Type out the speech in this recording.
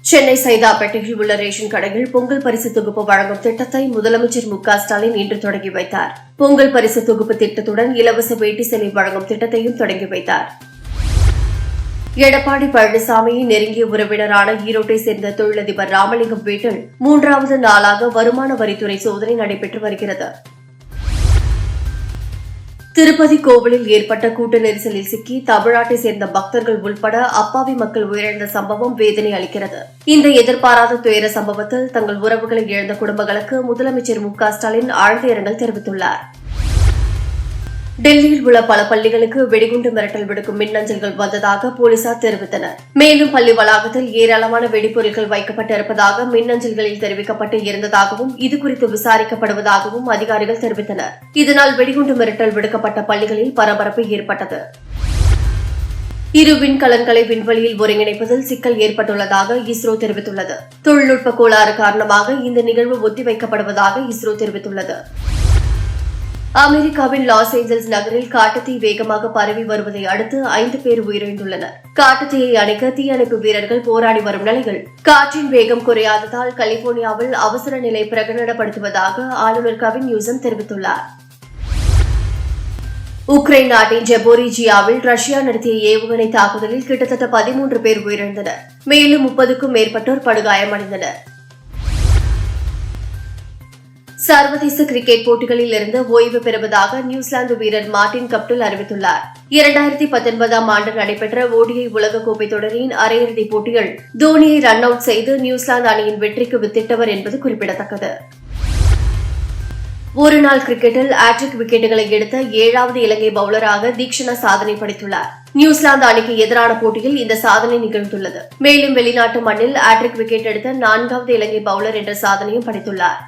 சென்னை சைதாப்பேட்டையில் உள்ள ரேஷன் கடையில் பொங்கல் பரிசு தொகுப்பு வழங்கும் திட்டத்தை முதலமைச்சர் மு.க.ஸ்டாலின் இன்று தொடங்கி வைத்தார். பொங்கல் பரிசு தொகுப்பு திட்டத்துடன் இலவச வேட்டி சேலை வழங்கும் திட்டத்தையும் தொடங்கி வைத்தார். எடப்பாடி பழனிசாமியின் நெருங்கிய உறவினரான ஈரோட்டை சேர்ந்த தொழிலதிபர் ராமலிங்கம் வீட்டில் 3வது நாளாக வருமான வரித்துறை சோதனை நடைபெற்று வருகிறது. திருப்பதி கோவிலில் ஏற்பட்ட கூட்ட நெரிசலில் சிக்கி தமிழ்நாட்டை சேர்ந்த பக்தர்கள் உள்பட அப்பாவி மக்கள் உயிரிழந்த சம்பவம் வேதனை அளிக்கிறது. இந்த எதிர்பாராத துயர சம்பவத்தில் தங்கள் உறவுகளை இழந்த குடும்பங்களுக்கு முதலமைச்சர் மு.க.ஸ்டாலின் ஆழ்ந்த இரங்கல் தெரிவித்துள்ளார். டெல்லியில் உள்ள பல பள்ளிகளுக்கு வெடிகுண்டு மிரட்டல் விடுக்கும் மின்னஞ்சல்கள் வந்ததாக போலீசார் தெரிவித்தனர். மேலும் பள்ளி வளாகத்தில் ஏராளமான வெடிபொருட்கள் வைக்கப்பட்டிருப்பதாக மின்னஞ்சல்களில் தெரிவிக்கப்பட்டு இருந்ததாகவும் இதுகுறித்து விசாரிக்கப்படுவதாகவும் அதிகாரிகள் தெரிவித்தனர். இதனால் வெடிகுண்டு மிரட்டல் விடுக்கப்பட்ட பள்ளிகளில் பரபரப்பு ஏற்பட்டது. இரு விண்கலன்களை விண்வெளியில் ஒருங்கிணைப்பதில் சிக்கல் ஏற்பட்டுள்ளதாக இஸ்ரோ தெரிவித்துள்ளது. தொழில்நுட்ப கோளாறு காரணமாக இந்த நிகழ்வு ஒத்திவைக்கப்படுவதாக இஸ்ரோ தெரிவித்துள்ளது. அமெரிக்காவின் லாஸ் ஏஞ்சல்ஸ் நகரில் காட்டுத்தீ வேகமாக பரவி வருவதை அடுத்து 5 பேர் உயிரிழந்துள்ளனர். காட்டுத்தீயை அணைக்க தீயணைப்பு வீரர்கள் போராடி வரும் நிலையில் காற்றின் வேகம் குறையாததால் கலிபோர்னியாவில் அவசர நிலை பிரகடனப்படுத்துவதாக ஆளுநர் கவின் நியூசம் தெரிவித்துள்ளார். உக்ரைன் நாட்டின் ஜெபோரிஜியாவில் ரஷ்யா நடத்திய ஏவுகணை தாக்குதலில் கிட்டத்தட்ட 13 பேர் உயிரிழந்தனர். மேலும் 30க்கும் மேற்பட்டோர் படுகாயமடைந்தனர். சர்வதேச கிரிக்கெட் போட்டிகளில் இருந்து ஓய்வு பெறுவதாக நியூசிலாந்து வீரர் மார்டின் கப்டில் அறிவித்துள்ளார். 2019ஆம் ஆண்டு நடைபெற்ற ODI உலகக்கோப்பை தொடரின் அரையிறுதிப் போட்டியில் தோனியை ரன் அவுட் செய்து நியூசிலாந்து அணியின் வெற்றிக்கு வித்திட்டவர் என்பது குறிப்பிடத்தக்கது. ஒருநாள் கிரிக்கெட்டில் ஆட்ரிக் விக்கெட்டுகளை எடுத்த 7வது இலங்கை பவுலராக தீக்ஷணா சாதனை படைத்துள்ளார். நியூசிலாந்து அணிக்கு எதிரான போட்டியில் இந்த சாதனை நிகழ்ந்துள்ளது. மேலும் வெளிநாட்டு மண்ணில் ஆட்ரிக் விக்கெட் எடுத்த 4வது இலங்கை பவுலர் என்ற சாதனையும் படைத்துள்ளார்.